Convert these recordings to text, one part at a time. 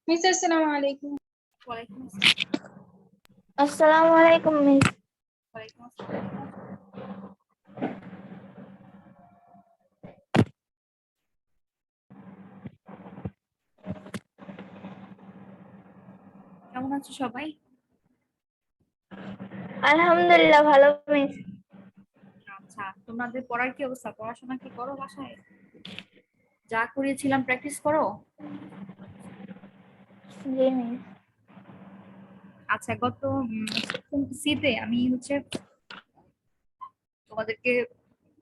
Miss আসসালামু আলাইকুম। ওয়ালাইকুম আসসালাম। আসসালামু আলাইকুম মিস। ওয়ালাইকুম আসসালাম। কেমন আছো সবাই? আলহামদুলিল্লাহ ভালো মিস। আচ্ছা, তোমাদের পড়ার কি অবস্থা? পড়াশোনা কি করো বাসায়? যা করিয়েছিলাম প্র্যাকটিস করো? জি মিস। আচ্ছা, গত সেকশন সিতে আমি তোমাদেরকে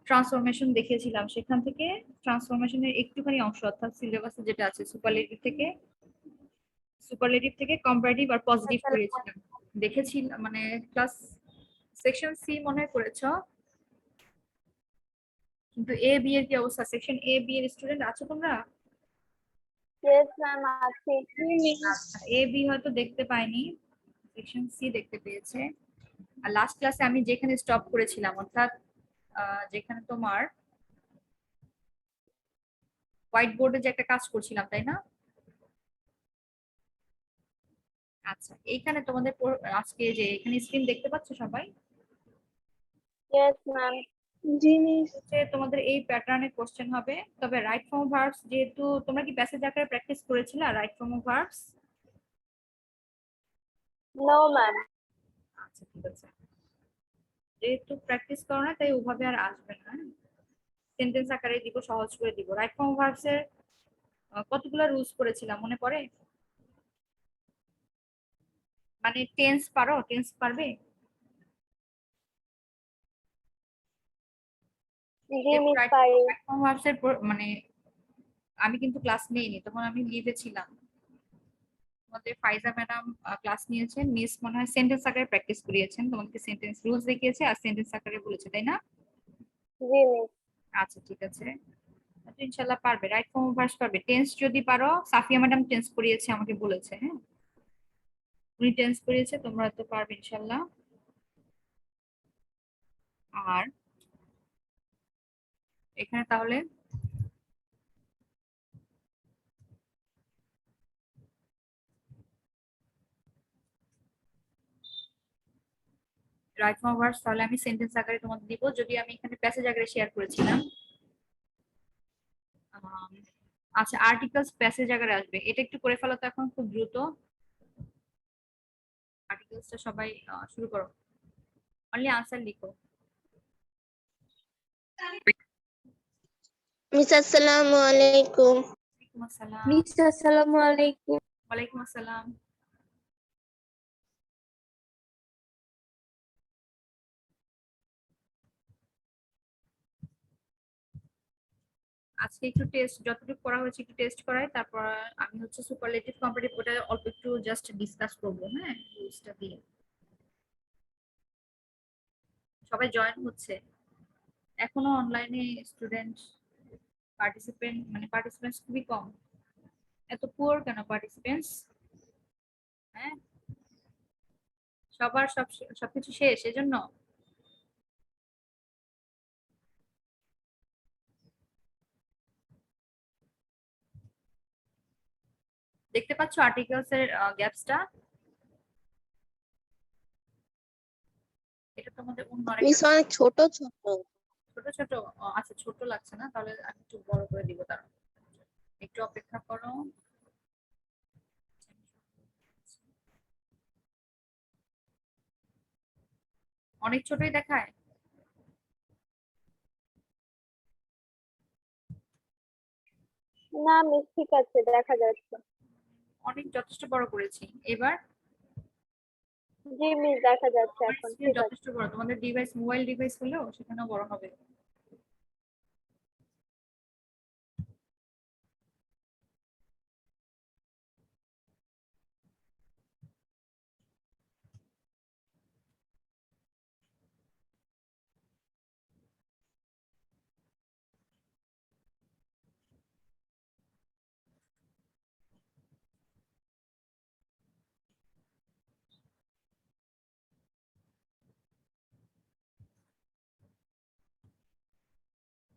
ট্রান্সফরমেশন দেখিয়েছিলাম, সেখান থেকে ট্রান্সফরমেশনের একটুখানি অংশ অর্থাৎ সিলেবাসে যেটা আছে সুপারলেটিভ থেকে কম্পারেটিভ আর পজিটিভ করিয়েছিলাম। দেখেছিলাম মানে ক্লাস সেকশন সি মনে হয় করেছো, কিন্তু এ বি এর কি অবস্থা? সেকশন এ বি এর স্টুডেন্ট আছো তোমরা? ইয়েস ম্যাম আছি। আচ্ছা, এ বি হয়তো দেখতে পাইনি, সেকশন সি দেখতে পেয়েছে। আর লাস্ট ক্লাসে আমি যেখানে স্টপ করেছিলাম অর্থাৎ যেখানে তোমার হোয়াইট বোর্ডে যে একটা কাজ করছিলাম, তাই না? আচ্ছা, এইখানে তোমাদের আজকে যে এখানে স্ক্রিন দেখতে পাচ্ছ সবাই? Yes ma'am. জি মিস। তোমাদের এই প্যাটার্নে কোশ্চেন হবে, তবে রাইট ফর্ম ভার্বস যেহেতু তোমরা কি প্যাসেজ আকারে প্র্যাকটিস করেছিলে right form verbs? No ma'am. আচ্ছা, ঠিক আছে। যেহেতু প্র্যাকটিস করো না তাই ওভাবে আর আসবে না। সেন্টেন্স আকারে দিব, সহজ করে দিব। রাইট ফর্ম ভার্বস এর কতগুলো রুলস করেছিলাম মনে পড়ে? মানে টেন্স পারো? টেন্স পারবে? জি মিস রাইট পারি। ফর্ম ভার্বস এর মানে আমি কিন্তু ক্লাস নেইনি, তখন আমি লিভে ছিলাম। তোমাদের ফাইজা ম্যাডাম ক্লাস নিয়েছেন, মিস মনে হয় সেন্টেন্স আকারে প্র্যাকটিস করিয়েছেন, তোমাদেরকে সেন্টেন্স রুলস দেখিয়েছে আর সেন্টেন্স আকারে বলেছে, তাই না? জি মিস। আচ্ছা, ঠিক আছে। তো ইনশাল্লাহ পারবে, রাইট ফর্ম ভার্বস পারবে। টেন্স যদি পারো, সাফিয়া ম্যাডাম টেন্স করিয়েছে আমাকে বলেছে, হ্যাঁ উনি টেন্স করিয়েছে, তোমরা তো পারবে ইনশাল্লাহ। আর এখানে তাহলে রাইট ফর্ম ভার্বস তাহলে আমি সেন্টেন্স আকারে তোমাদের দিব, যদি আমি এখানে প্যাসেজ আকারে শেয়ার করেছিলাম। আচ্ছা, আর্টিকেলস প্যাসেজ আকারে আসবে, এটা একটু করে ফেলো তো এখন খুব দ্রুত। আর্টিকেলসটা সবাই শুরু করো, অনলি আনসার লিখো। মিস আসসালামু আলাইকুম। ওয়ালাইকুম আসসালাম। মিস আসসালামু আলাইকুম। ওয়ালাইকুম আসসালাম। আজকে একটু টেস্ট যতটুকু করা হয়েছে একটু টেস্ট করাই, তারপর আমি সুপারলেটিভ কম্পারেটিভ ওটা অল্প একটু জাস্ট ডিসকাস করবো, হ্যাঁ রুলসটা দিয়ে। সবাই জয়েন হচ্ছে? এখনো অনলাইনে স্টুডেন্ট পার্টিসিপেন্টস খুবই কম। এত পুয়ার কেন পার্টিসিপেন্টস? হ্যাঁ, সবার সবকিছু শেষ এজন্য? দেখতে পাচ্ছ আর্টিকেলস এর গ্যাপসটা? এটা তোমাদের অন্য আরেকটা মিস অনেক ছোট ছোট। ছোট ছোট। আচ্ছা, ছোট লাগছে না, তাহলে আমি একটু বড় করে দিব, তার একটু অপেক্ষা করো। অনেক ছোটই দেখায়? না মিস ঠিক আছে দেখা যাচ্ছে। অনেক যথেষ্ট বড় করেছি এবার। জি মিস দেখা যাচ্ছে আমার এখন স্ক্রিন ঠিক আছে। যথেষ্ট বড়, তোমাদের মোবাইল ডিভাইস হলেও সেখানেও বড় হবে।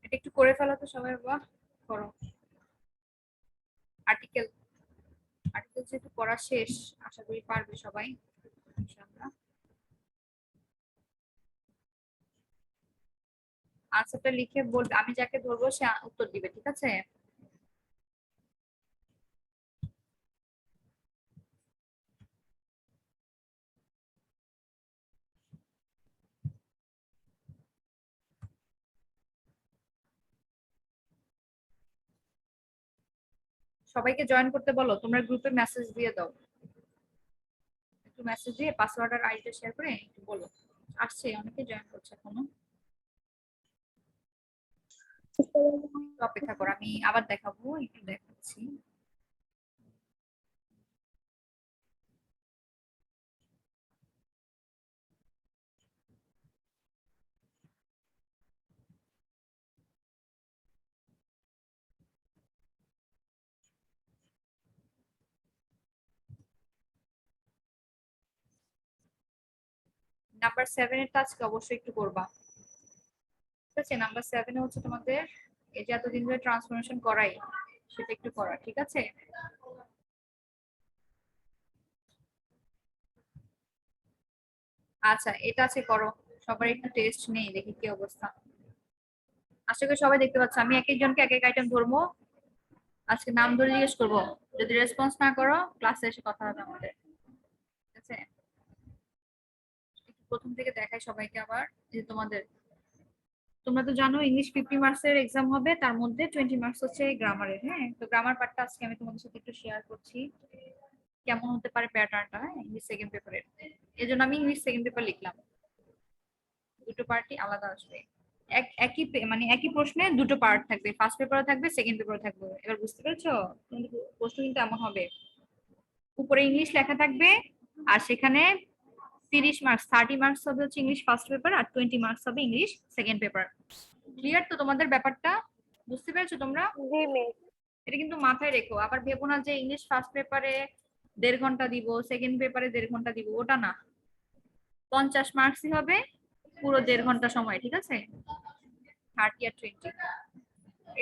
এটা একটু করে ফেলো তো সবাই, বাহ করো। আর্টিকেল যেহেতু পড়া শেষ, আশা করি পারবে সবাই ইনশাআল্লাহ। আনসারটা লিখে বলবে, আমি যাকে ধরবো সে উত্তর দিবে, ঠিক আছে? সবাইকে জয়েন করতে বলো, তোমরা গ্রুপে মেসেজ দিয়ে দাও, একটু মেসেজ দিয়ে পাসওয়ার্ড আর আইডিটা শেয়ার করে একটু বলো। আসছে, অনেকে জয়েন করছে এখনো। একটু অপেক্ষা করো, আমি আবার দেখাবো, একটু দেখাচ্ছি। নাম্বার 7 এর টাস্ক অবশ্যই একটু করবা, ঠিক আছে? নাম্বার 7 এ হচ্ছে তোমাদের এই যে এতদিন ধরে ট্রান্সফরমেশন করাই, সেটা একটু করা, ঠিক আছে? আচ্ছা, এটা আছে, করো। সবার একটু টেস্ট নেই, দেখি কি অবস্থা। আশা করি সবাই দেখতে পাচ্ছ, আমি এক একজনকে এক এক আইটেম ধরবো, আজকে নাম ধরে জিজ্ঞেস করবো। যদি রেসপন্স না করো, ক্লাসে এসে কথা হবে আমাদের, ঠিক আছে? একটু প্রথম থেকে দেখাই সবাইকে আবার, যে তোমাদের, তোমরা তো জানো ইংলিশ 50 মার্কস এর এক্সাম হবে, তার মধ্যে 20 মার্কস হচ্ছে গ্রামারের। হ্যাঁ, তো গ্রামার পার্টটা আজকে আমি তোমাদের সাথে একটু শেয়ার করছি, কেমন হতে পারে প্যাটার্নটা ইংলিশ সেকেন্ড পেপারের। এই জন্য আমি ইংলিশ সেকেন্ড পেপার লিখলাম, দুটো পার্টই আলাদা আসবে। একই মানে একই প্রশ্নে দুটো পার্ট থাকবে, ফার্স্ট পেপারও থাকবে, সেকেন্ড পেপারও থাকবে। এবার বুঝতে পেরেছো? প্রশ্ন কিন্তু এমন হবে, উপরে ইংলিশ লেখা থাকবে, আর সেখানে 30 মার্কস, 30 মার্কস হবে হচ্ছে ইংলিশ ফার্স্ট পেপার, আর 20 মার্কস হবে ইংলিশ সেকেন্ড পেপার। ক্লিয়ার তো তোমাদের ব্যাপারটা? বুঝতে পেরেছো তোমরা? জি মিস। এটা কিন্তু মাথায় রেখো, আবার ভেবো না যে ইংলিশ ফার্স্ট পেপারে 1.5 ঘন্টা দিব, সেকেন্ড পেপারে 1.5 ঘন্টা দিব, ওটা না। 50 মার্কসই হবে পুরো 1.5 ঘন্টা সময়, ঠিক আছে? 30 আর 20।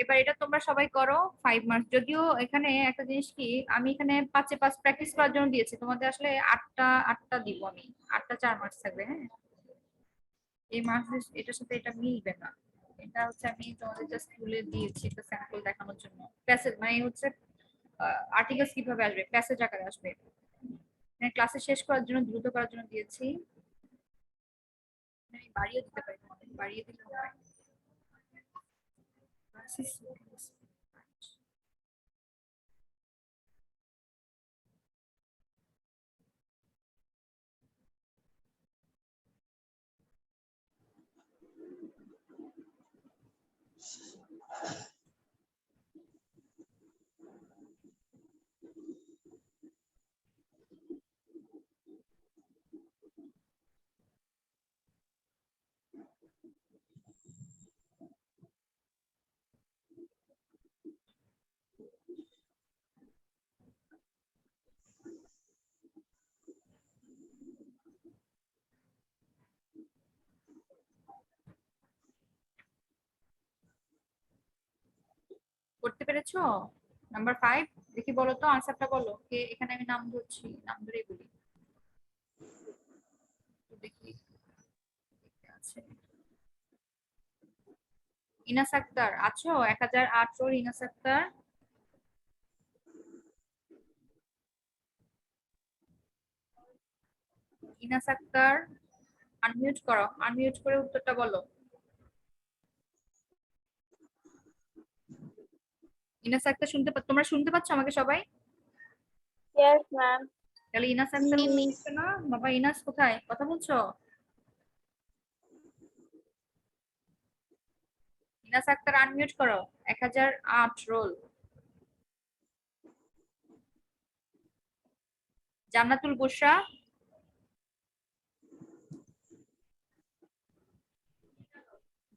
এবার এটা তোমরা সবাই করো 5 মার্কস। যদিও এখানে একটা জিনিস কি, আমি এখানে 5-5 প্র্যাকটিস করার জন্য দিয়েছি, তোমাদের আসলে 8টা 8টা দিব আমি। 8টা 4 মার্কস থাকবে, হ্যাঁ? এই মার্কস এটার সাথে এটা মিলবে না। এটা হচ্ছে আমি তোমাদের জাস্ট তুলে দিয়েছি একটা স্যাম্পল দেখানোর জন্য। প্যাসেজ মানে হচ্ছে আর্টিকেলস কিভাবে আসবে, প্যাসেজ আকারে আসবে, মানে ক্লাসে শেষ করার জন্য, দ্রুত করার জন্য দিয়েছি। আমি বাড়িয়ে দিতে পারি, তোমাদের বাড়িয়ে দিলে হয়। করতে পেরেছো? নাম্বার 5, দেখি বলো তো আনসারটা বলো, কে এখানে আমি নাম ধরছি, নাম ধরেই বলি, একটু দেখি কে আছে। ইনাস আক্তার আছো? 1008 ইনাস আক্তার। ইনাস আক্তার, আনমিউট করো, আনমিউট করে উত্তরটা বলো। ইনাস আক্তার তোমরা শুনতে পাচ্ছ আমাকে সবাই? Yes ma'am. তাহলে ইনাস আক্তার জি উত্তর মিস। দিচ্ছে না। বাবা ইনাস কোথায়, কথা বলছো? ইনাস আক্তার আনমিউট করো। 1008 রোল। জান্নাতুল বুশরা,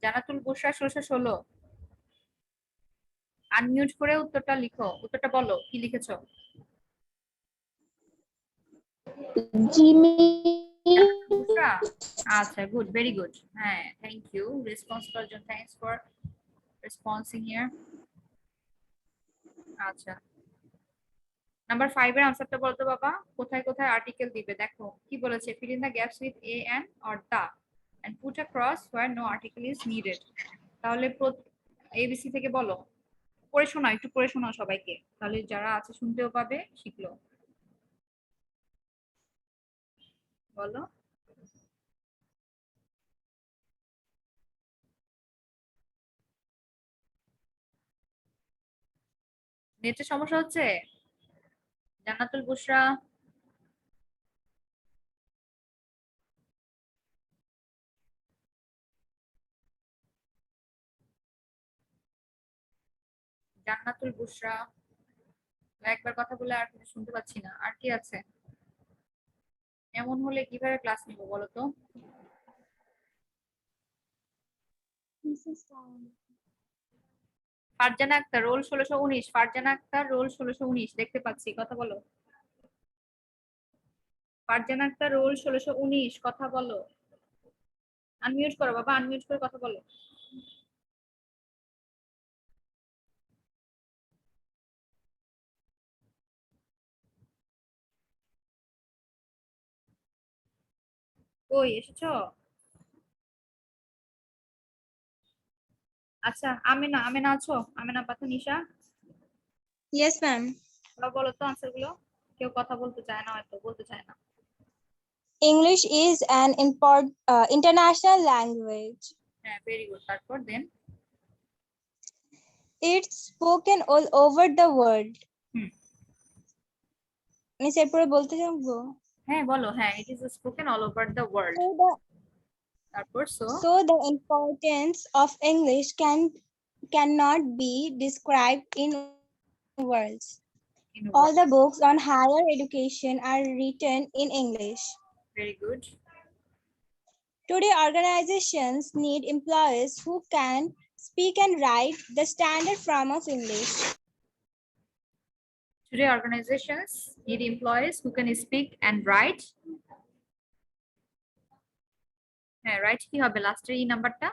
জান্নাতুল বুশরা 1616, আনমিউট করে উত্তরটা লিখো, উত্তরটা বলো কি লিখেছো। জি মিস। জান্নাতুল বুশরা, আচ্ছা গুড, ভেরি গুড। হ্যাঁ, থ্যাংক ইউ রেসপন্স করার জন্য, থ্যাঙ্কস ফর রেসপন্সিং হিয়ার। আচ্ছা, নাম্বার 5 এর আনসারটা বলতো বাবা, কোথায় কোথায় আর্টিকেল দিবে? দেখো কি বলেছে, fill in the gaps with a and or the and put a cross where no article is needed। তাহলে ABC থেকে বলো, পড়ে শোনাও, একটু পড়ে শোনাও সবাইকে, তাহলে যারা আছে শুনতেও পাবে, শিখলো। বলো। নেটের সমস্যা হচ্ছে? জান্নাতুল বুশরা, জান্নাতুল বুশরা, একবার কথা বলে আর কিছু শুনতে পাচ্ছি না। আর কি আছে? এমন হলে কিভাবে ক্লাস নিব বলো তো? ফারজানা আক্তার রোল 1619, ফারজানা আক্তার রোল 1619 দেখতে পাচ্ছি, কথা বলো। ফারজানা আক্তার রোল 1619, কথা বলো। আনমিউট করো বাবা, আনমিউট করে কথা বলো। কই এসেছো? আচ্ছা, আমেনা, আমেনা আছো? আমেনা পাতা নিশা, Yes, ma'am. বলো তো আনসার গুলো। কেউ কথা বলতে চায় না, হয়তো বলতে চায় না। English is an international language. হ্যাঁ, ভেরি গুড। তারপর দেন? It's spoken all over the world. Hmm, miss এরপরে বলতে থাকবো। হ্যাঁ বলো। হ্যাঁ, it is spoken all over the world. তারপর So the importance of English cannot be described in words. All the books on higher education are written in English. Very good. Today, organizations need employees who can speak and write the standard form of English. Today organizations need employees who can speak and write। হ্যাঁ, right কি হবে লাস্টের এই নাম্বারটা?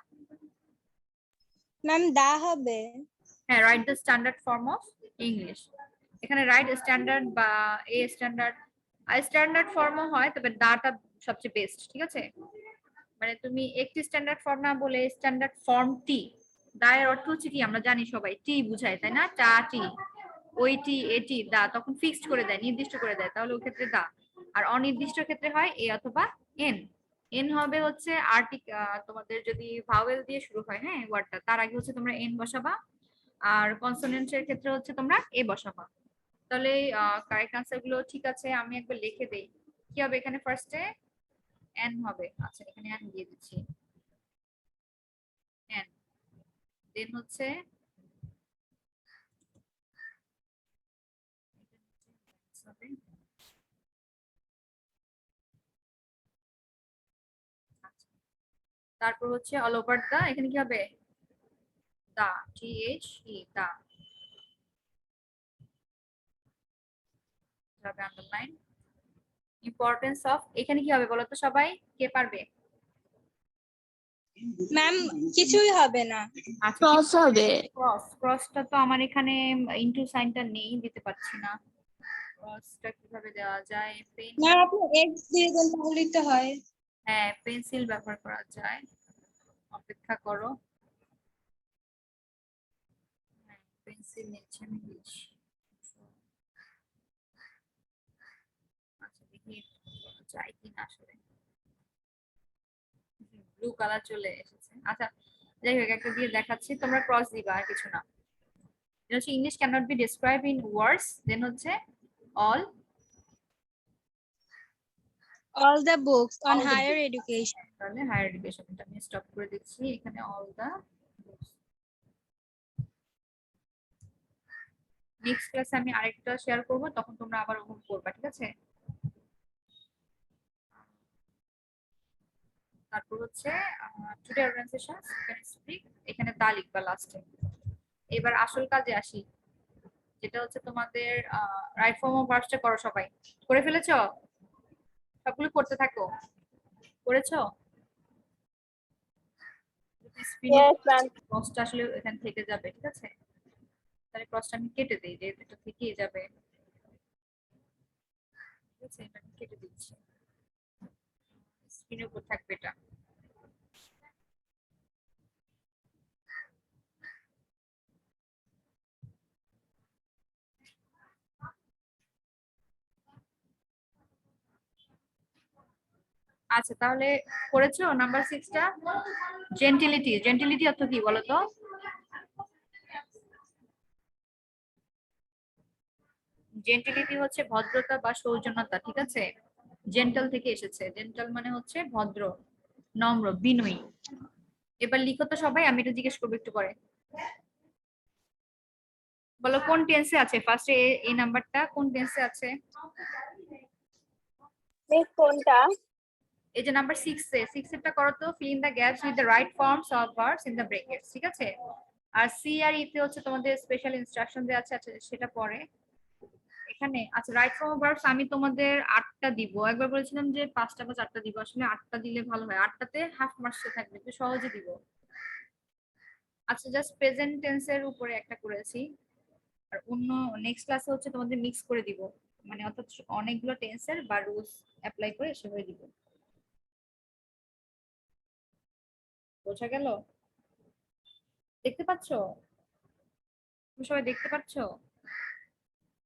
Ma'am দা হবে। হ্যাঁ, write the standard form of English. এখানে right standard বা এ স্ট্যান্ডার্ড, আর স্ট্যান্ডার্ড ফর্মও হয়, তবে দাটা সবচেয়ে বেস্ট, ঠিক আছে? মানে তুমি একটি স্ট্যান্ডার্ড ফর্ম না বলে স্ট্যান্ডার্ড ফর্ম টি, দা এর অর্থ হচ্ছে কি আমরা জানি সবাই, টি বুঝায় তাই না? চা টি, ওই টি এটি দা, তখন ফিক্সড করে দেয়, নির্দিষ্ট করে দেয়, তাহলে ওই ক্ষেত্রে দা। আর অনির্দিষ্ট ক্ষেত্রে হয় এ অথবা এন। এন হবে হচ্ছে তোমাদের যদি ভাওয়েল দিয়ে শুরু হয়, হ্যাঁ ওয়ার্ডটা, তার আগে হচ্ছে তোমরা এন বসাবা, আর কনসোনেন্টের ক্ষেত্রে হচ্ছে তোমরা এ বসাবা। তাহলে কারেক্ট আনসার গুলো ঠিক আছে, আমি একবার লিখে দেই। কি হবে এখানে? ফার্স্টে এন হবে। আচ্ছা, এখানে এন দিয়ে দিচ্ছি, এন। দেন হচ্ছে তারপর হচ্ছে অল ওভার দা, এখানে কি হবে? দা, টি এইচ ই, দা যাবে আন্ডারলাইন। ইম্পর্টেন্স অফ, এখানে কি হবে বলো তো সবাই, কে পারবে? ম্যাম কিছুই হবে না। ক্রস হবে। ক্রসটা তো আমার এখানে ইনটু সাইনটা নেই, দিতে পারছি না। ক্রসটা কিভাবে দেওয়া যায়? পেন, ম্যাম আপনি এক্স দিয়ে দেন তাহলেই তো হয়। হ্যাঁ পেন্সিল ব্যবহার করা যায়। অপেক্ষা করো, পেন্সিল নিচ্ছে আমি, দিচ্ছি। আচ্ছা দেখি চাই কিনা আসলে। ব্লু কালার চলে এসেছে। আচ্ছা যাই হোক, একটা দিয়ে দেখাচ্ছি, তোমরা ক্রস দিবা, আর কিছু না। এটা হচ্ছে English cannot be describe in words, then হচ্ছে all All the books on All the higher books। education. তাহলে হায়ার এডুকেশন, এটা আমি স্টপ করে দিচ্ছি এখানে, অল দা। নেক্সট ক্লাসে আমি আরেকটা শেয়ার করব, তখন তোমরা আবার ওরকম করবা, ঠিক আছে? তারপর হচ্ছে টুডে অর্গানাইজেশন ক্যান স্পিক, এখানে দা লিখবা লাস্টে। এবার আসল কাজে আসি, যেটা হচ্ছে তোমাদের রাইট ফর্ম অফ ভার্বসটা করো সবাই। করে ফেলেছো? সবগুলো করতে থাকো। করেছো? Yes, ma'am. ক্রসটা আসলে এখানে থেকে যাবে, ঠিক আছে? তাহলে ক্রসটা আমি কেটে দিই, যে এটা থেকেই যাবে। ঠিক আছে, এটা আমি কেটে দিচ্ছি, স্ক্রিনের উপর থাকবে এটা। আচ্ছা, তাহলে করেছো নাম্বার 6টা? জেন্টিলিটি, জেন্টিলিটি অর্থ কি বলো তো? জেন্টিলিটি হচ্ছে ভদ্রতা বা সৌজন্যতা, ঠিক আছে? জেন্টাল থেকে এসেছে, জেন্টাল মানে হচ্ছে ভদ্র, নম্র, বিনয়ী। এবার লিখো তো সবাই, আমি এটা জিজ্ঞেস করবো একটু পরে। বলো কোন টেন্সে আছে, ফার্স্টে এই নাম্বারটা কোন টেন্সে আছে? মিস কোনটা? এই যে নাম্বার 6 এরটা করো তো, fill in the gaps with the right forms of verbs in the brackets, ঠিক আছে? আর সি আর ইতে হচ্ছে তোমাদের স্পেশাল ইনস্ট্রাকশন দেওয়া আছে, আচ্ছা সেটা পরে। এখানে আচ্ছা, রাইট ফর্ম অফ ভার্বস আমি তোমাদের 8টা দিব, একবার বলেছিলাম যে 5টা বা 4টা দিব, আসলে 8টা দিলে ভালো হয়, 8টাতে হাফ মার্কস থাকবে, একটু সহজে দিব। আচ্ছা, জাস্ট প্রেজেন্ট টেন্সের উপরে একটা করেছি, আর অন্য নেক্সট ক্লাসে হচ্ছে তোমাদের মিক্স করে দিব, মানে অর্থাৎ অনেকগুলো টেন্সের বা রুলস অ্যাপ্লাই করে সেভাবে দিব। বোঝা গেল? দেখতে পাচ্ছো? তুমি সবাই দেখতে পাচ্ছো?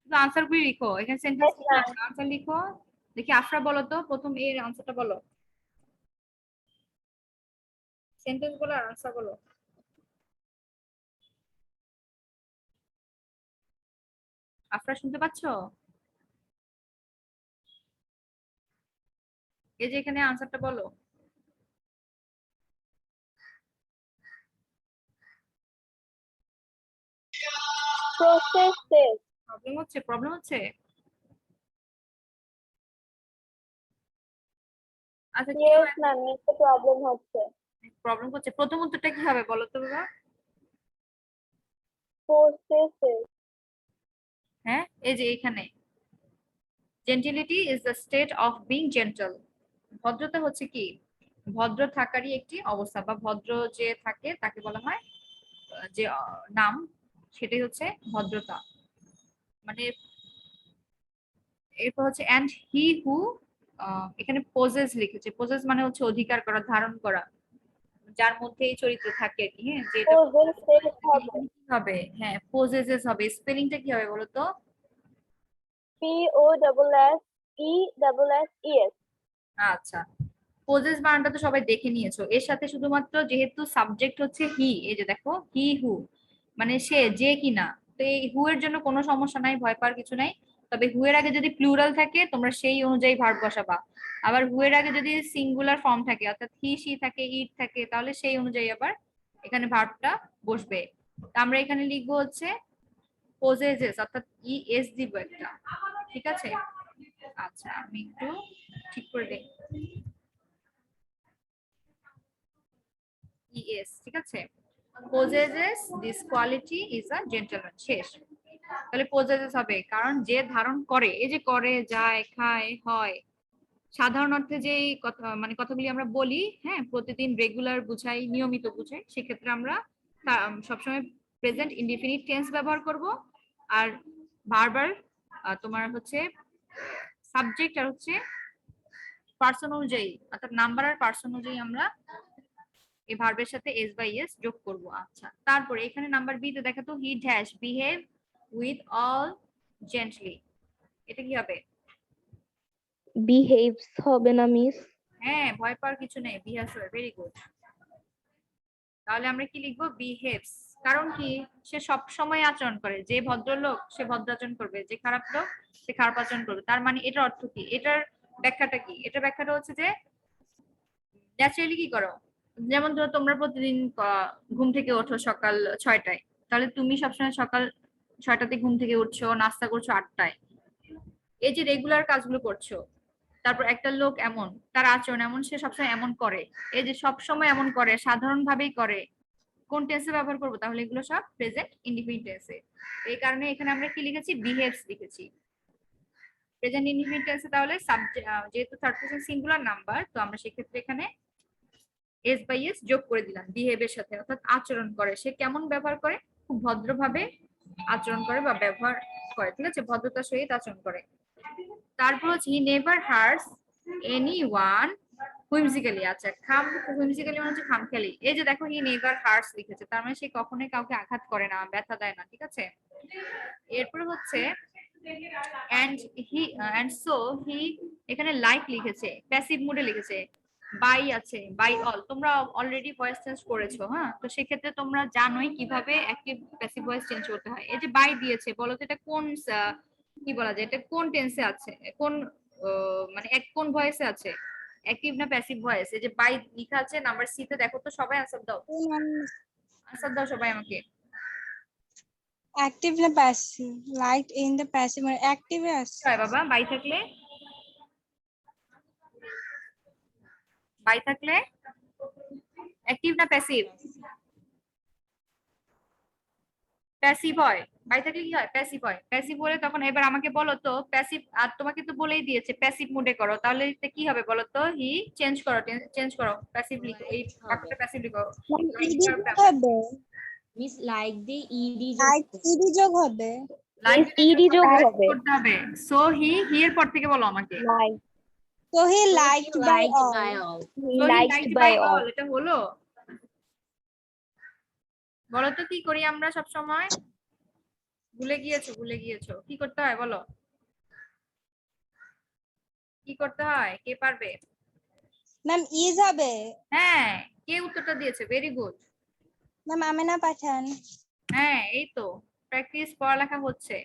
শুধু আনসার গুলি লিখো, এখানে সেন্টেন্স Yes, ma'am. আনসার লিখো। দেখি আফরা বলো তো, প্রথম এর আনসারটা বলো, সেন্টেন্স বলো আর আনসার বলো। আফরা শুনতে পাচ্ছো? এই যে এখানে আনসারটা বলো। Processes. প্রবলেম হচ্ছে? আচ্ছা কি Yes, ma'am. একটা প্রবলেম হচ্ছে। প্রবলেম হচ্ছে? প্রথম উত্তরটা কি হবে বলো তো বাবা? Processes. হ্যাঁ, এই যে এখানে gentility is the state of being gentle. ভদ্রতা হচ্ছে কি? ভদ্র থাকারই একটি অবস্থা, বা ভদ্র যে থাকে তাকে বলা হয় যে নাম, সেটাই হচ্ছে ভদ্রতা। মানে এরপর হচ্ছে এন্ড হি হু, এখানে পোজেস লিখেছে, পোজেস মানে হচ্ছে অধিকার করা, ধারণ করা, যার মধ্যে এই চরিত্র থাকে আর কি। হ্যাঁ, যেটা Possesses হবে। কি হবে? হ্যাঁ, পোজেসেস হবে। স্পেলিংটা কি হবে বলো তো? Possesses. আচ্ছা, পোজেস বানানটা তো সবাই দেখে নিয়েছো, এর সাথে শুধুমাত্র যেহেতু সাবজেক্ট হচ্ছে হি, এই যে দেখো হি হু, মানে সে, যে কিনা, তো এই হু এর জন্য কোনো সমস্যা নাই, ভয় পাওয়ার কিছু নাই। তবে হু এর আগে যদি প্লুরাল থাকে তোমরা সেই অনুযায়ী ভার্ব বসাবা, আবার হু এর আগে যদি সিঙ্গুলার ফর্ম থাকে অর্থাৎ হি সি থাকে ইট থাকে, তাহলে সেই অনুযায়ী আবার এখানে ভার্বটা বসবে। তো আমরা এখানে লিখবো হচ্ছে পোজেসেস, অর্থাৎ ই এস দিব একটা, ঠিক আছে? আচ্ছা, আমি একটু ঠিক করে দিই, ইএস, ঠিক আছে? possesses this quality is a gentleman, শেষ। তাহলে possesses হবে কারণ যে ধারণ করে, এই যে করে, যায়, খায়, হয়, সাধারণ অর্থে যে কথা, মানে কথাগুলি আমরা বলি, হ্যাঁ, প্রতিদিন রেগুলার বুঝাই, নিয়মিত বুঝাই, সেক্ষেত্রে আমরা সবসময় প্রেজেন্ট ইনডিফিনিট টেন্স ব্যবহার করব। আর বারবার তোমার হচ্ছে সাবজেক্ট আর হচ্ছে পার্সন অনুযায়ী, অর্থাৎ নাম্বার আর পার্সন অনুযায়ী আমরা এই ভার্বের সাথে এস বাই এস যোগ করব। আচ্ছা, তারপরে এখানে নাম্বার বি তে দেখো তো, he dash behave with all gently, এটা কি হবে? Behaves হবে না মিস? হ্যাঁ, ভয় পাওয়ার কিছু নেই, বিহেভস, ভেরি গুড। তাহলে আমরা কি লিখবো? বিহেভস। কারণ কি? সে সব সময় আচরণ করে, যে ভদ্রলোক সে ভদ্র আচরণ করবে, যে খারাপ লোক সে খারাপ আচরণ করবে। তার মানে এটার অর্থ কি? এটার ব্যাখ্যাটা কি? এটার ব্যাখ্যাটা হচ্ছে যে ন্যাচারালি কি করো, যেমন ধরো তোমরা প্রতিদিন ঘুম থেকে ওঠো সকাল 6টায়, তাহলে তুমি সবসময় সকাল 6টাতে ঘুম থেকে উঠছো, নাস্তা করছো 8টায়, এই যে রেগুলার কাজগুলো করছো। তারপর একটা লোক এমন, তার আচরণ এমন, সে সবসময় এমন করে, এই যে সবসময় এমন করে, সাধারণ ভাবেই করে, কোন টেন্সে ব্যবহার করবো? তাহলে এগুলো সব প্রেজেন্ট ইনডিফিনিট টেন্সে। এই কারণে এখানে আমরা কি লিখেছি? বিহেভস লিখেছি প্রেজেন্ট ইনডিফিনিট টেন্সে। তাহলে সাবজেক্ট যেহেতু থার্ড পারসন সিঙ্গুলার নাম্বার, তো আমরা সেক্ষেত্রে এখানে এস বাই এস যোগ করে দিলাম বিহেভের সাথে, অর্থাৎ আচরণ করে, সে কেমন ব্যবহার করে? খুব ভদ্রভাবে আচরণ করে বা ব্যবহার করে, ঠিক আছে? ভদ্রতার সহিত আচরণ করে। তারপর হচ্ছে হি নেভার হার্টস এনিওয়ান হুইমসিক্যালি। আচ্ছা, হুইমসিক্যালি মানে হচ্ছে খামখেয়ালি। এই যে দেখো হি নেভার হার্টস লিখেছে, তার মানে সে কখনোই কাউকে আঘাত করে না, ব্যথা দেয় না, ঠিক আছে। এরপর হচ্ছে and so he এখানে লাইক লিখেছে, প্যাসিভ মুডে লিখেছে। বাই আছে, বাই অল, তোমরা অলরেডি ভয়েস চেঞ্জ করেছো, হ্যাঁ, তো সেক্ষেত্রে তোমরা জানোই কিভাবে অ্যাক্টিভ প্যাসিভ ভয়েস চেঞ্জ করতে হয়। এই যে বাই দিয়েছে, বলো তো এটা কোন কি বলা যায়, এটা কোন টেন্সে আছে, কোন মানে কোন ভয়েসে আছে, অ্যাক্টিভ না প্যাসিভ ভয়েস? এই যে বাই লেখা আছে নাম্বার সি তে, দেখো তো সবাই আনসার দাও, আনসার দাও সবাই আমাকে। active না passive? Liked in the passive or active as? হয় বাবা, বাই থাকলে, বাই থাকলে অ্যাক্টিভ না প্যাসিভ? প্যাসিভ হয়। বাই থাকলে কি হয়? প্যাসিভ হয়। প্যাসিভ হলে তখন এবার আমাকে বলো তো প্যাসিভ, আর তোমাকে তো বলেই দিয়েছে প্যাসিভ মুডে করো, তাহলে এটা কি হবে বলো তো? হি চেঞ্জ করো, চেঞ্জ করো, প্যাসিভ লিখো, এই বাক্যটা প্যাসিভ লিখো। ed যোগ হবে, মিস লাইক দিয়ে ইডি like ed যোগ হবে, লাইক ইডি যোগ হবে। করতে হবে। সো হি এর পর থেকে বলো আমাকে। Like so he liked by like all. By all. So he liked liked by by all. all, এটা হলো? বলো তো কি করি আমরা সব সময়? ভুলে গিয়েছো, ভুলে গিয়েছো, কি করতে হয় বলো? কি করতে হয়, কে পারবে? ম্যাম is হবে, হ্যাঁ, কে উত্তরটা দিয়েছে? Very good. ম্যাম আমেনা পাঠান। হ্যাঁ, এই তো প্র্যাকটিস, পড়ালেখা হচ্ছে।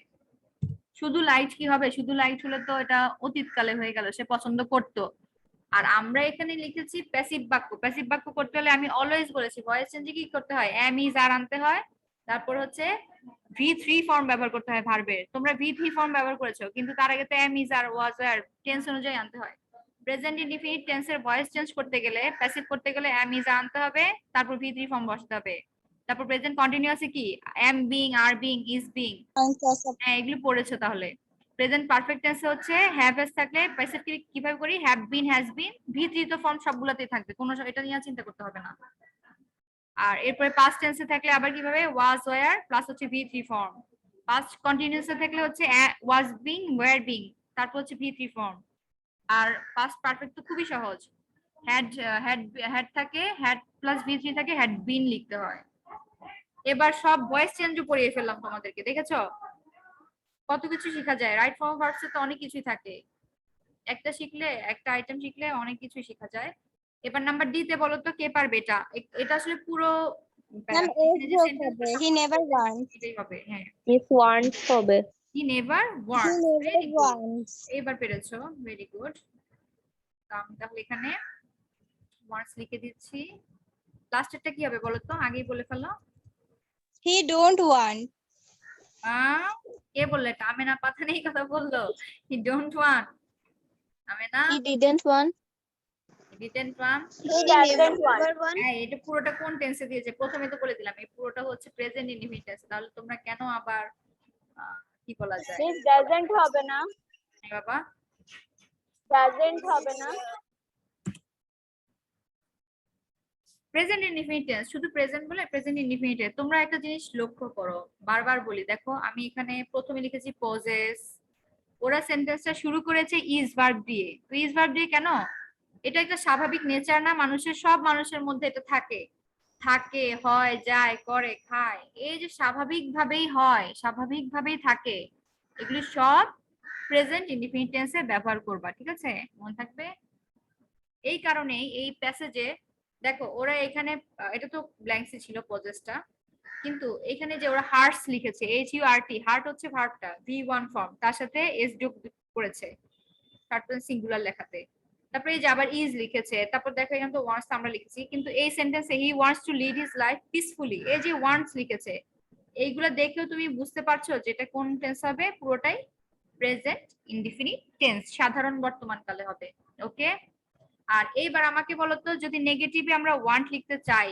শুধু লাইট কি হবে? শুধু লাইট হলে তো এটা অতীতকালে হয়ে গেল, সে পছন্দ করতো। আর আমরা এখানে লিখেছি প্যাসিভ বাক্য। প্যাসিভ বাক্য করতে হলে আমি অলওয়েজ বলেছি ভয়েস চেঞ্জে কি করতে হয়, এম ইজ আর আনতে হয়, তারপর হচ্ছে V3 ফর্ম ব্যবহার করতে হয় ভার্বের। তোমরা V3 ফর্ম ব্যবহার করেছো, কিন্তু তার আগে তো এম ইজ আর ওয়াজ আর টেন্স অনুযায়ী আনতে হয়। প্রেজেন্ট ইনডিফিনিট টেন্সের ভয়েস চেঞ্জ করতে গেলে, প্যাসিভ করতে গেলে এম ইজ আর আনতে হবে, তারপর V3 ফর্ম বসাতে হবে। তারপর প্রেজেন্ট কন্টিনিউয়াসে কি am being, are being, is being, হ্যাঁ এগুলো পড়েছো তাহলে। প্রেজেন্ট পারফেক্ট টেন্সে হচ্ছে হ্যাভ এস থাকলে প্যাসিভ কিভাবে করি, have been, has been, V3 তো ফর্ম সবগুলোতেই থাকবে, কোনো এটা নিয়ে চিন্তা করতে হবে না। আর এরপরে পাস্ট টেন্সে থাকলে আবার কিভাবে, ওয়াজ ওয়্যার প্লাস হচ্ছে V3 ফর্ম। পাস্ট কন্টিনিউয়াসে থাকলে হচ্ছে ওয়াজ বিং, ওয়্যার বিং, তারপর হচ্ছে V3 ফর্ম। আর পাস্ট পারফেক্ট তো খুবই সহজ, হ্যাড হ্যাড হ্যাড থাকে, হ্যাড প্লাস V3 থাকে, হ্যাড বিন লিখতে হয়। এবার সব ভয়েস চেঞ্জও পড়িয়ে ফেললাম তোমাদেরকে, দেখেছো কত কিছু শেখা যায়। রাইট ফর্ম ভার্বসে তো অনেক কিছুই থাকে, একটা শিখলে, একটা আইটেম শিখলে অনেক কিছু শেখা যায়। এবার নাম্বার ডি তে বলো তো কে পারবে এটা? এটা আসলে পুরো ম্যাম is যোগ হবে, he never wants, এটাই হবে। হ্যাঁ, মিস ওয়ান্টস হবে। He never he wants, never very good, wants, এবার পেরেছো, ভেরি গুড। আমি তাহলে এখানে ওয়ান্টস লিখে দিচ্ছি। লাস্টেরটা কি হবে বলো তো, আগেই বলে ফেলো। he don't want, কে বললে এটা? আমেনা পাথা নেই কথা বললো, হি don't want. Amena he didn't want. Didn't want. he doesn't never want, হ্যাঁ, এটা পুরোটা কোন টেন্সে দিয়েছে? প্রথমে তো বলে দিলাম এই পুরোটা হচ্ছে প্রেজেন্ট ইনডিফিনিট টেন্স। তাহলে তোমরা কেন আবার কি বলা যায়, মিস ডাজন্ট হবে না। হ্যাঁ বাবা, ডাজন্ট হবে না। প্রেজেন্ট ইনডিফিনিট টেন্স, শুধু প্রেজেন্ট বলে প্রেজেন্ট ইনডিফিনিট। তোমরা একটা জিনিস লক্ষ্য করো, বারবার বলি, দেখো আমি এখানে প্রথমে লিখেছি পজেস, ওরা সেন্টেন্সটা শুরু করেছে ইজ ভার্ব দিয়ে। তো ইজ ভার্ব দিয়ে কেন? এটা একটা স্বাভাবিক নেচার না মানুষের? সব মানুষের মধ্যে এটা থাকে, থাকে, হয়, যায়, করে, খায়, এই যে স্বাভাবিকভাবেই হয়, স্বাভাবিকভাবেই থাকে, এগুলি সব প্রেজেন্ট ইনডিফিনিট টেন্সে ব্যবহার করবা, ঠিক আছে, মনে থাকবে। এই কারণেই এই প্যাসেজে দেখো ওরা এখানে এটা তো ব্ল্যাঙ্কসি ছিল পজেসটা, কিন্তু এখানে যে ওরা হার্টস লিখেছে, HURT, হার্ট হচ্ছে ভার্বটা, V1 ফর্ম, তার সাথে এস যোগ করেছে থার্ড পারসন সিঙ্গুলার লেখাতে। তারপরে এই যে আবার ইজ লিখেছে, তারপর দেখো এখানে তো ওয়ান্টস আমরা লিখেছি, কিন্তু এই সেন্টেন্সে he wants to lead his life peacefully, এই যে ওয়ান্টস লিখেছে, এইগুলা দেখেও তুমি বুঝতে পারছো যে এটা কোন টেন্স হবে, পুরোটাই প্রেজেন্ট ইনডিফিনিট টেন্স, সাধারণ বর্তমান কালে হবে। ওকে, আর এইবার আমাকে বলো তো যদি নেগেটিভে আমরা ওয়ান্ট লিখতে চাই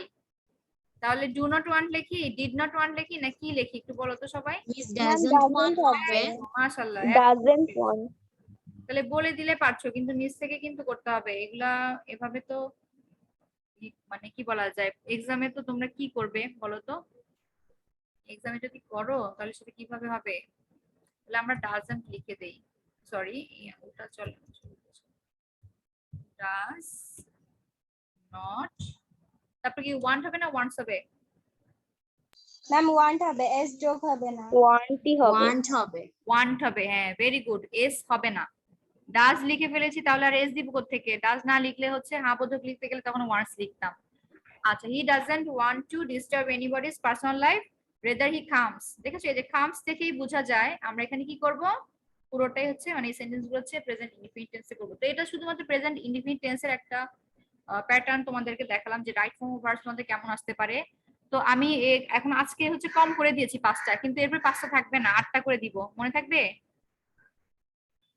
তাহলে ডু নট ওয়ান্ট লিখি, ডিড নট ওয়ান্ট লিখি, না কি লিখি একটু বলো তো সবাই। Miss ma'am doesn't want doesn't হবে। হবে, মাশাআল্লাহ, ডাজন্ট ওয়ান্ট। তাহলে বলে দিলে পারছো, কিন্তু নিজ থেকে কিন্তু করতে হবে এগুলা। এভাবে তো মানে কি বলা যায়, এক্সামে তো তোমরা কি করবে বলো তো, এক্সামে যদি করো তাহলে সেটা কিভাবে হবে? তাহলে আমরা ডাজন্ট লিখে দেই, সরি, ওটা চলে, ডাজ নট, তারপর কি ওয়ান্ট হবে না ওয়ান্টস হবে? ম্যাম ওয়ান্ট হবে, এস যোগ হবে না। ওয়ান্টই হবে। want হবে। ওয়ান্ট হবে, হ্যাঁ ভেরি গুড, এস হবে না। ডাজ লিখে ফেলেছি, তাহলে আর এস দিব কোত্থেকে? ডাজ না লিখলে হচ্ছে হ্যাঁ বোধক লিখতে গেলে তখন ওয়ান্টস লিখতাম। আচ্ছা, he doesn't want to disturb anybody's personal life rather he comes. দেখেছো, এই যে কামস দেখেই বোঝা যায় আমরা এখানে কি করব, পুরোটাই হচ্ছে মানে এই সেন্টেন্স গুলো হচ্ছে প্রেজেন্ট ইনডিফিনিট টেন্সে করব। তো এটা শুধুমাত্র প্রেজেন্ট ইনডিফিনিট টেন্সের একটা প্যাটার্ন তোমাদেরকে দেখালাম যে রাইট ফর্ম অফ ভার্বস তোমাদের কেমন আসতে পারে। তো আমি এখন আজকে হচ্ছে কম করে দিয়েছি 5টা, কিন্তু এরপর 5টা থাকবে না, 8টা করে দিব। মনে থাকবে?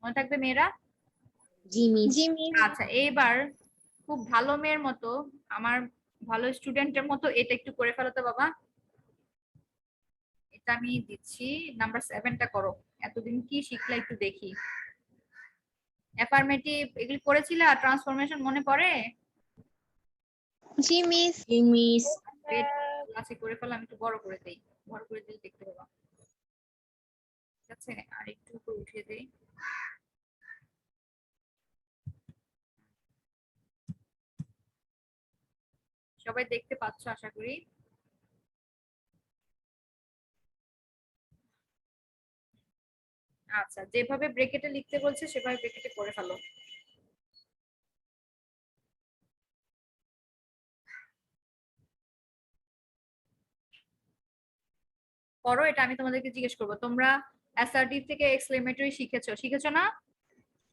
মনে থাকবে মেয়েরা? জি মিস। জি মিস। আচ্ছা, এইবার খুব ভালো মেয়ের মতো, আমার ভালো স্টুডেন্টের মতো এটা একটু করে ফেলো তো বাবা। এটা আমি দিচ্ছি, নাম্বার 7টা করো। এতদিন কি শিখলা একটু দেখি। অ্যাফার্মেটিভ এগুলি করেছিলা? ট্রান্সফরমেশন মনে পড়ে? জি মিস। জি মিস। ক্লাসে করে ফেলো, আমি একটু বড় করে দেই, বড় করে দিলে দেখতে পাবা। ঠিক আছে, আর একটু উপরে উঠিয়ে দেই। সবাই দেখতে পাচ্ছ আশা করি। আচ্ছা, যেভাবে ব্রেকেটে লিখতে বলছে সেভাবে ব্রেকেটে করে ফেলো। করো, এটা আমি তোমাদেরকে জিজ্ঞেস করবো। তোমরা অ্যাসার্টিভ থেকে এক্সক্লেমেটরি শিখেছো না?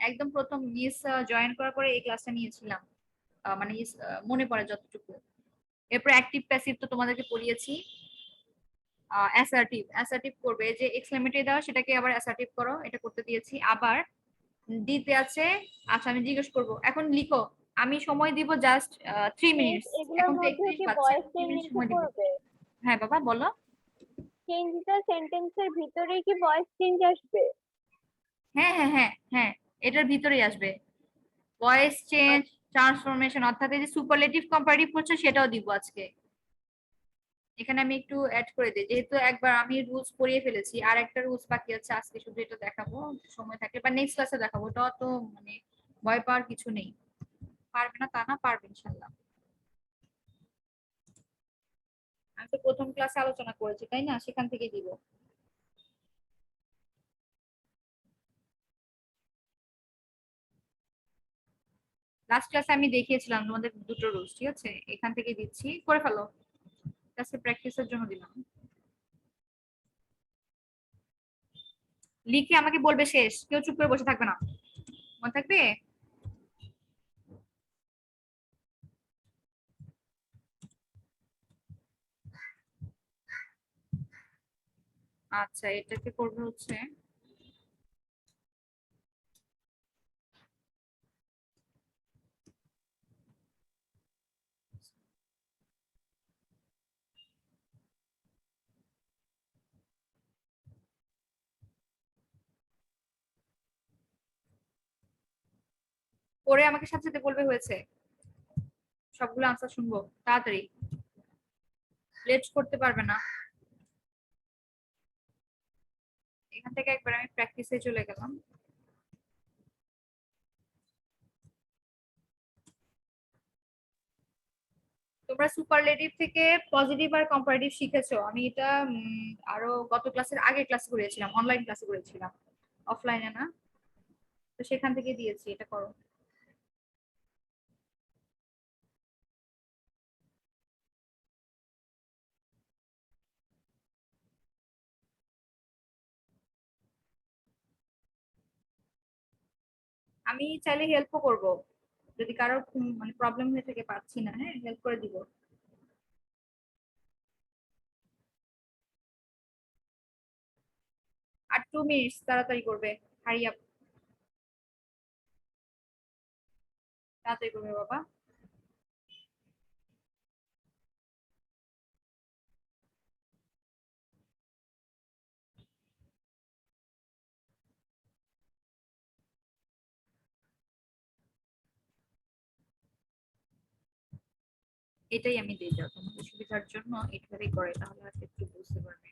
একদম প্রথম মিস জয়েন করার পরে এই ক্লাসটা নিয়েছিলাম, মানে মনে পড়ে যতটুকু। এরপর অ্যাক্টিভ প্যাসিভ তো তোমাদেরকে পড়িয়েছি। অ্যাসার্টিভ, অ্যাসার্টিভ করবে যে এক্সক্লেমেটরি দাও সেটাকে আবার অ্যাসার্টিভ করো, এটা করতে দিয়েছি। আবার দিতে আছে, আচ্ছা আমি জিজ্ঞেস করব, এখন লিখো। আমি সময় দিব জাস্ট 3 মিস মিনিটস। এগুলোর এখন তো মধ্যে 31 কি বাজছে, ভয়েস 3 চেঞ্জ মিনিট ইনটু সময় দিব। করবে? হ্যাঁ বাবা বলো। চেঞ্জটা সেন্টেন্সের ভিতরে কি ভয়েস চেঞ্জ আসবে? হ্যাঁ হ্যাঁ হ্যাঁ হ্যাঁ, এটার ভিতরেই আসবে ভয়েস চেঞ্জ, ট্রান্সফরমেশন, অর্থাৎ এই যে সুপারলেটিভ কম্পারেটিভ করছে সেটাও দিব আজকে। এখানে আমি একটু অ্যাড করে দিই, যেহেতু একবার আমি রুলস পড়িয়ে ফেলেছি, আর একটা রুলস বাকি আছে, আজকে শুধু এটা দেখাবো, সময় থাকলে বা নেক্সট ক্লাসে দেখাবো। ওটা তো মানে ভয় পাওয়ার কিছু নেই, পারবে না তা না, পারবে ইনশাল্লাহ। আমি তো প্রথম ক্লাসে আলোচনা করেছি তাই না, সেখান থেকে দিব। লাস্ট ক্লাসে আমি দেখিয়েছিলাম তোমাদের দুটো রুলস, ঠিক আছে, এখান থেকে দিচ্ছি, করে ফেলো। ক্লাসে প্র্যাকটিসের জন্য দিলাম। লিখে আমাকে বলবে শেষ, কেউ চুপ করে বসে থাকবে না, মনে থাকবে? আচ্ছা, এটাকে করবে হচ্ছে পরে আমাকে সাথে সাথে বলবে হয়েছে। সবগুলো আনসার শুনবো তাড়াতাড়ি, লেট করতে পারবে না। এখান থেকে একবার আমি প্র্যাকটিসে চলে গেলাম। তোমরা সুপারলেটিভ থেকে পজিটিভ আর কম্পারেটিভ শিখেছো। আমি এটা আরো গত ক্লাসের আগের ক্লাস করেছিলাম, অনলাইন ক্লাসে করেছিলাম, অফলাইনে না। তো সেখান থেকে দিয়েছি, এটা করো। আমি চাইলে হেল্পও করব, যদি কারোর মানে প্রবলেম হয়ে থাকে পাচ্ছি না, হ্যাঁ হেল্প করে দিব। আর 2 মিনিটস, তাড়াতাড়ি করবে, হারি আপ, তাড়াতাড়ি করবে বাবা। এটাই আমি দিয়ে যাও তোমাদের সুবিধার জন্য, এইভাবেই করে, তাহলে হয়তো একটু বুঝতে পারবে।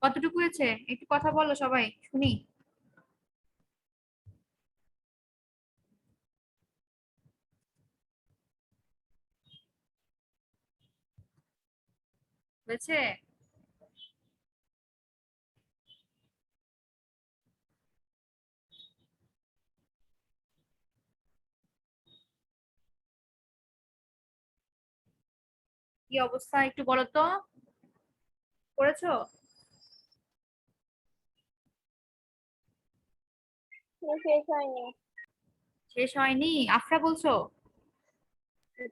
কতটুকু হয়েছে একটু কথা বলো সবাই শুনি। হয়েছে? কি অবস্থা একটু বলো তো, করেছো? শেষ হয়নি। শেষ হয়নি আফরা বলছো?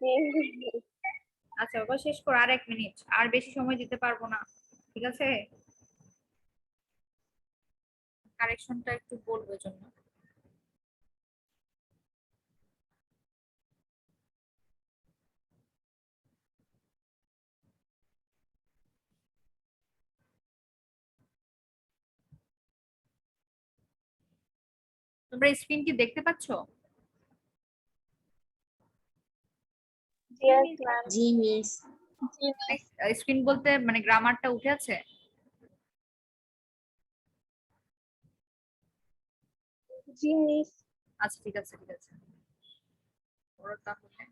জি। আচ্ছা ওটা শেষ করো, আর 1 মিনিট, আর বেশি সময় দিতে পারবো না, ঠিক আছে? কারেকশনটা একটু বলবো জন্য। তোমরা স্ক্রিন কি দেখতে পাচ্ছো? Yes, ma'am. জি মিস। স্ক্রিন বলতে মানে গ্রামারটা উঠে আছে? জি মিস। আচ্ছা ঠিক আছে ঠিক আছে, ওরা তাহলে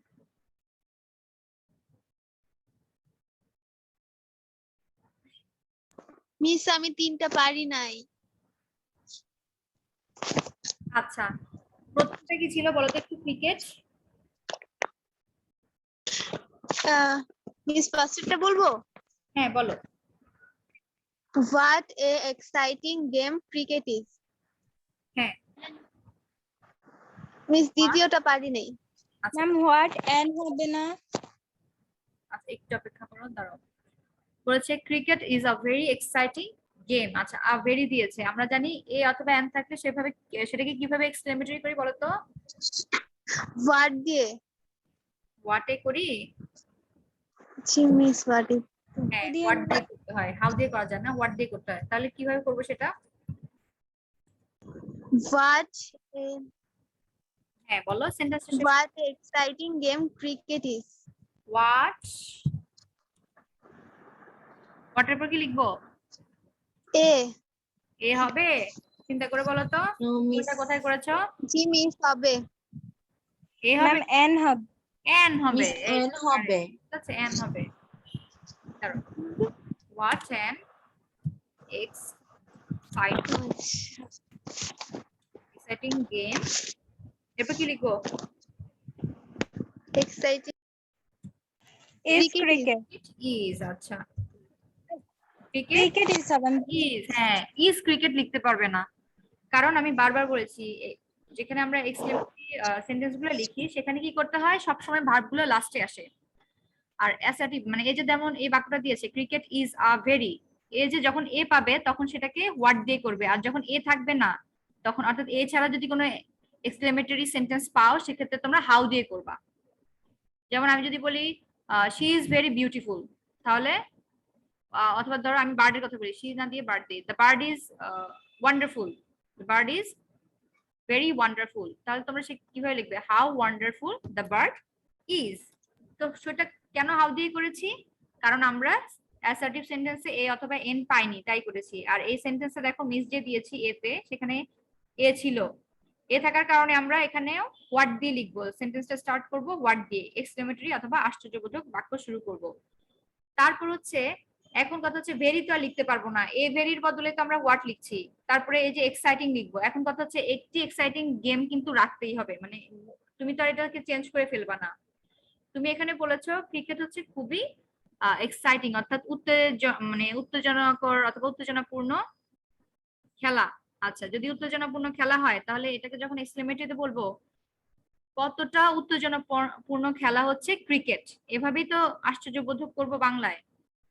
মিস আমি 3টা পারি নাই। আচ্ছা প্রথমটা কি ছিল বলো তো একটু, ক্রিকেট? মিস ফার্স্টটা বলবো? হ্যাঁ বলো। What a exciting game cricket is. হ্যাঁ মিস দ্বিতীয়টা পারি নাই। আচ্ছা ম্যাম হোয়াট এন্ড হবে না? আচ্ছা একটু অপেক্ষা করো, দাঁড়াও। বলেছে cricket is a very exciting game. আচ্ছা আ ভেরি দিয়েছে, আমরা জানি এ অথবা এন থাকলে সেভাবে সেটাকে কিভাবে এক্সক্লেমেটরি করি বলো তো? হোয়াট দিয়ে? হোয়াটে করি? জি মিস হোয়াট ইজ। হ্যাঁ দিয়ে হোয়াট দিয়ে করতে হয়, হাউ দিয়ে করা যায় না, হোয়াট দিয়ে করতে হয়। তাহলে কিভাবে করবো সেটা? হোয়াট হ্যাঁ বলো সেন্টেন্সটা শেষ। What a exciting game cricket is. What, হোয়াটের পর কি লিখবো? এ। এ হবে? চিন্তা করে বলো তো, নো মিস। ওটা কোথায় করেছো? জি মিস হবে। এ হবে? ম্যাম এন হবে। এন হবে? মিস এন হবে। ঠিক আছে এন হবে। দাঁড়াও, হোয়াট এন এক্সাইটিং গেম, এরপর কি লিখবো? Exciting is Cricket is- cricket. It is. আচ্ছা ক্রিকেট ক্রিকেট ইজ হবে। ইজ, হ্যাঁ ইজ ক্রিকেট লিখতে পারবে না, কারণ আমি বারবার বলেছি যেখানে আমরা এক্সক্লেমেটরি সেন্টেন্স গুলো লিখি সেখানে কি করতে হয়, সবসময় ভার্ব গুলো লাস্টে আসে। আর অ্যাসার্টিভ মানে এই যে যেমন এই বাক্যটা দিয়েছে ক্রিকেট ইজ আ ভেরি, এই যে যখন এ পাবে তখন সেটাকে হোয়াট দিয়ে করবে, আর যখন এ থাকবে না তখন, অর্থাৎ এ ছাড়া যদি কোনো এক্সক্লেমেটরি সেন্টেন্স পাও সেক্ষেত্রে তোমরা হাউ দিয়ে করবা। যেমন আমি যদি বলি শি ইজ ভেরি বিউটিফুল, তাহলে অথবা ধরো আমি বার্ডের কথা বলি, শি না দিয়ে বার্ড দিই, the bird is wonderful, the bird is very wonderful, তাহলে তোমরা সে কিভাবে লিখবে, how wonderful the bird is. তো সেটা কেন হাউ দিয়ে করেছি, কারণ আমরা অ্যাসার্টিভ সেন্টেন্সে এ অথবা এন পাইনি তাই করেছি। আর এই সেন্টেন্সে দেখো মিস যে দিয়েছি এতে, সেখানে এ ছিল, এ থাকার কারণে আমরা এখানেও হোয়াট দিয়ে লিখবো, সেন্টেন্সটা স্টার্ট করব হোয়াট দিয়ে, এক্সক্লেমেটরি অথবা আশ্চর্যবোধক বাক্য শুরু করব। তারপর হচ্ছে এখন কথা হচ্ছে ভেরি তো আর লিখতে পারবো না, এ ভেরির বদলে তো আমরা হোয়াট লিখছি, তারপরে এই যে এক্সাইটিং লিখবো। এখন কথা হচ্ছে একটি এক্সাইটিং গেম কিন্তু রাখতেই হবে, মানে তুমি তো আর এটাকে চেঞ্জ করে ফেলবা না। তুমি এখানে বলেছো ক্রিকেট হচ্ছে খুবই এক্সাইটিং, অর্থাৎ মানে উত্তেজনাকর অথবা উত্তেজনাপূর্ণ খেলা। আচ্ছা যদি উত্তেজনাপূর্ণ খেলা হয় তাহলে এটাকে যখন এক্সক্লেমেটরিতে বলবো, কতটা উত্তেজনাপূর্ণ খেলা হচ্ছে ক্রিকেট, এভাবেই তো আশ্চর্যবোধক করবো বাংলায়।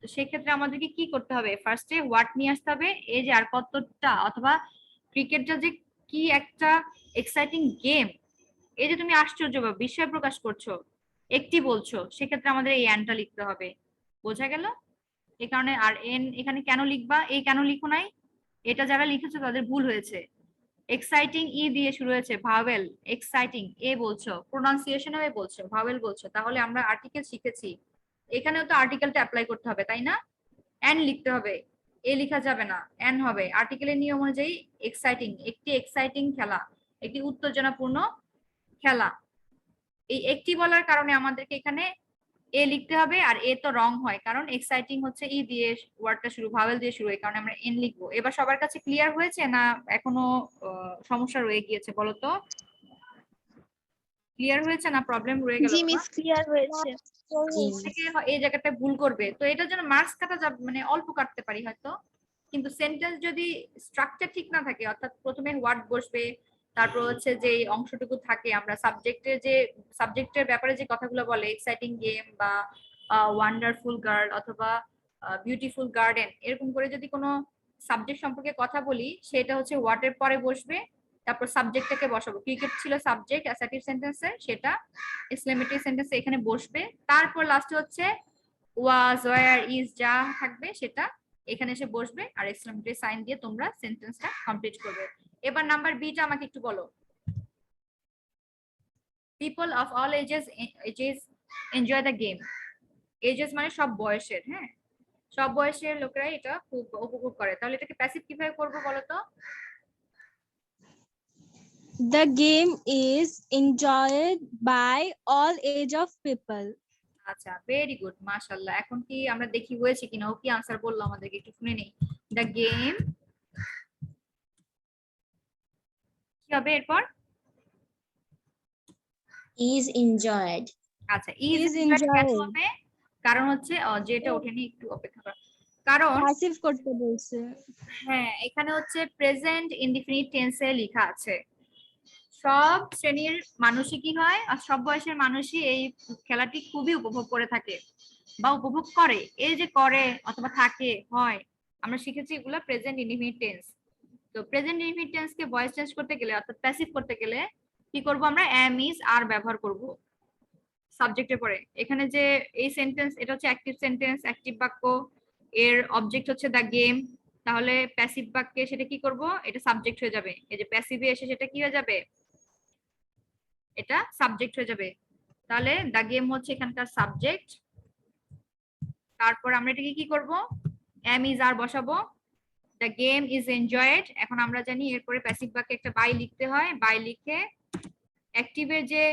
তো সেক্ষেত্রে আমাদেরকে কি করতে হবে, ফার্স্টে হোয়াট নিয়ে আসতে হবে, এই যে আর কতটা, অথবা ক্রিকেটটা যে কি একটা এক্সাইটিং গেম, এই যে তুমি আশ্চর্য বা বিস্ময় প্রকাশ করছো একটি বলছো, সেক্ষেত্রে আমাদের এই অ্যানটা লিখতে হবে। বোঝা গেল? এই কারণে আর এন এখানে কেন লিখবা, এই কেন লিখো নাই, এটা যারা লিখেছো তাদের ভুল হয়েছে। এক্সাইটিং ই দিয়ে শুরু হয়েছে, ভাওয়েল, এক্সাইটিং এ বলছো, প্রোনাউন্সিয়েশনও এ বলছো, ভাওয়েল বলছো, তাহলে আমরা আর্টিকেল শিখেছি, এখানেও তো আর্টিকেলটা অ্যাপ্লাই করতে হবে তাই না, এন লিখতে হবে। এ লেখা যাবে না, এন হবে। আর্টিকেলের নিয়ম অনুযায়ী এক্সাইটিং, একটি এক্সাইটিং খেলা, একটি উত্তেজনাপূর্ণ খেলা। এই একটি বলার কারণে আমাদেরকে এখানে এ লিখতে হবে, আর এ তো রং হয় কারণ এক্সাইটিং হচ্ছে ই দিয়ে ওয়ার্ডটা শুরু, ভাওয়েল দিয়ে শুরু, এই কারণে আমরা এন লিখবো। এবার সবার কাছে ক্লিয়ার হয়েছে না এখনো সমস্যা রয়ে গিয়েছে বলো তো? ক্লিয়ার হয়েছে না প্রবলেম রয়ে গেল? জি মিস ক্লিয়ার হয়েছে। অনেকে এই জায়গাটা ভুল করবে, তো এটার জন্য মার্কস কাটা যাবে, মানে অল্প কাটতে পারি হয়তো, কিন্তু সেন্টেন্স যদি স্ট্রাকচার ঠিক না থাকে, অর্থাৎ প্রথমে ওয়ার্ড বসবে, তারপর হচ্ছে যে অংশটুকু থাকে, আমরা সাবজেক্টের ব্যাপারে যে কথাগুলো বলে, এক্সাইটিং গেম বা ওয়ান্ডারফুল গার্ল অথবা বিউটিফুল গার্ডেন, এরকম করে যদি কোনো সাবজেক্ট সম্পর্কে কথা বলি, সেটা হচ্ছে ওয়ার্ডের পরে বসবে, তারপর সাবজেক্টটাকে বসাবো। ক্রিকেট ছিল সাবজেক্ট অ্যাসার্টিভ সেন্টেন্সে, সেটা এক্সক্লেমেটরি সেন্টেন্সে এখানে বসবে। তারপর লাস্টে হচ্ছে ওয়াজ, ওয়্যার, ইজ যা থাকবে সেটা এখানে এসে বসবে, আর এক্সক্লেমেটরি সাইন দিয়ে তোমরা সেন্টেন্সটা কমপ্লিট করবে। এবার নাম্বার বিটা আমাকে একটু বলো। People of all ages enjoy the game. Ages মানে সব বয়সের, হ্যাঁ, সব বয়সের লোকেরাই এটা খুব উপভোগ করে। তাহলে এটাকে প্যাসিভ কিভাবে করবো বলো তো? The game is enjoyed by all age of people. আচ্ছা, ভেরি গুড, মাশাআল্লাহ। এখন কি আমরা দেখি হয়েছে কিনা, ও কি আনসার বললো আমাদেরকে একটু শুনে নেই। দ্য গেম কি হবে এরপর? is enjoyed. আচ্ছা, Is ইজ কেন enjoyed. হবে? কারণ হচ্ছে যেটা ওঠেনি, একটু অপেক্ষা কর। কারণ Passive করতে বলছে। হ্যাঁ, এখানে হচ্ছে প্রেজেন্ট ইনডিফিনিট টেন্সে লেখা আছে। সব শ্রেণীর মানুষই কি হয়, আর সব বয়সের মানুষই এই খেলাটি খুবই উপভোগ করে থাকে বা উপভোগ করে। এই যে করে অথবা থাকে, হয়, আমরা শিখেছি এগুলো প্রেজেন্ট ইনডিফিনিট টেন্স। তো প্রেজেন্ট ইনডিফিনিট টেন্স কে ভয়েস চেঞ্জ করতে গেলে অর্থাৎ প্যাসিভ করতে গেলে কি করব আমরা? এম, ইজ, আর ব্যবহার করব সাবজেক্টের পরে। এখানে যে এই সেন্টেন্স, এটা হচ্ছে অ্যাক্টিভ সেন্টেন্স, অ্যাক্টিভ বাক্য, এর অবজেক্ট হচ্ছে দ্য গেম, তাহলে প্যাসিভ বাক্যে সেটা কি করব? এটা সাবজেক্ট হয়ে যাবে। এই যে প্যাসিভে এসে সেটা কি হয়ে যাবে? এটা সাবজেক্ট হয়ে যাবে। তাহলে দ্য গেম হচ্ছে এখানকার সাবজেক্ট। তারপর আমরা এটাকে কি করব? এম, ইজ, আর বসাবো। The game is enjoyed. এখন আমরা জানি এরপরে প্যাসিভ বাক্যে একটা বাই লিখতে হয়, বাই লিখে অ্যাক্টিভের যে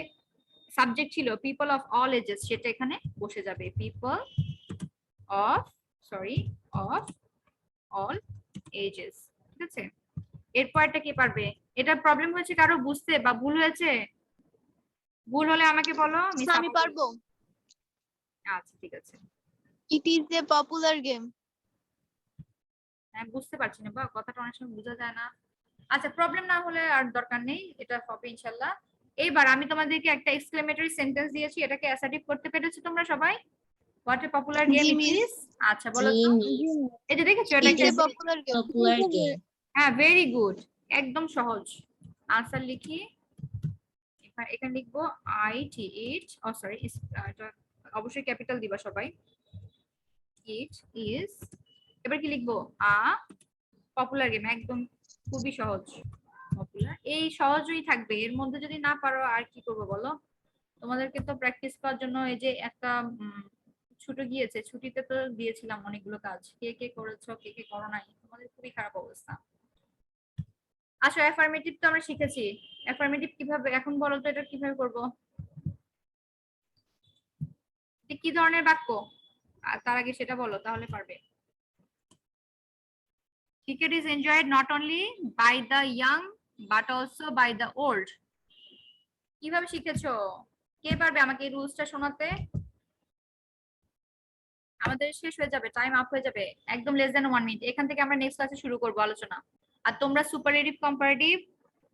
সাবজেক্ট ছিল পিপল অফ অল এজেস, সেটা এখানে বসে যাবে। পিপল অফ অল এজেস, ঠিক আছে? এরপরটা কি পারবে? এটা প্রবলেম হয়েছে কারো বুঝতে বা ভুল হয়েছে? ভুল হলে আমাকে বলো, মিস আমি পারবো। আচ্ছা, ঠিক আছে। It is a popular game. হ্যাঁ, বুঝতে পারছি না বা কথাটা অনেক সময় বোঝা যায় না। আচ্ছা, প্রবলেম না হলে আর দরকার নেই, এটা হবে ইনশাআল্লাহ। এইবার আমি তোমাদেরকে একটা এক্সক্লেমেটরি সেন্টেন্স দিয়েছি, এটাকে অ্যাসার্টিভ করতে পেরেছো তোমরা সবাই? What a popular game G, it miss. Is. আচ্ছা, বলো তো। Miss. এই যে দেখেছো, ইট এটাকে is a popular game. Popular game. হ্যাঁ, ভেরি গুড, একদম সহজ। আনসার লিখি, এখানে লিখবো ITH, সরি, এটা অবশ্যই ক্যাপিটাল দিবা সবাই। ইট ইজ, এবার কি লিখবো? পপুলার গেম, একদম খুবই সহজ। পপুলার, এই সহজই থাকবে, এর মধ্যে যদি না পারো আর কি করবো বলো? তোমাদেরকে তো প্র্যাকটিস করার জন্য এই যে একটা ছুটি গিয়েছে, ছুটিতে তো দিয়েছিলাম অনেকগুলো কাজ, কে কে করেছো কে কে করো নাই, তোমাদের খুবই খারাপ অবস্থা। আসো, অ্যাফার্মেটিভ তো আমরা শিখেছি, অ্যাফার্মেটিভ কিভাবে, এখন বলো তো এটা কিভাবে করবো? এটা কি ধরনের বাক্য? আর তার আগে সেটা বলো, তাহলে পারবে। Cricket is enjoyed not only by the young but also by the old. কিভাবে শিখেছো? কে পারবে আমাকে এই রুলসটা শোনাতে? আমাদের শেষ হয়ে যাবে, টাইম আপ হয়ে যাবে, একদম লেস দ্যান 1 মিনিট। এখান থেকে আমরা নেক্সট ক্লাসে শুরু করব আলোচনা। আর তোমরা সুপারলেটিভ, কম্পারেটিভ,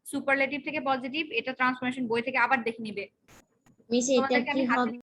সুপারলেটিভ থেকে পজিটিভ, এটা ট্রান্সফরমেশন বই থেকে আবার দেখে নিবে। Miss, এটা তোমাদেরকে কি আমি হাতে হবে?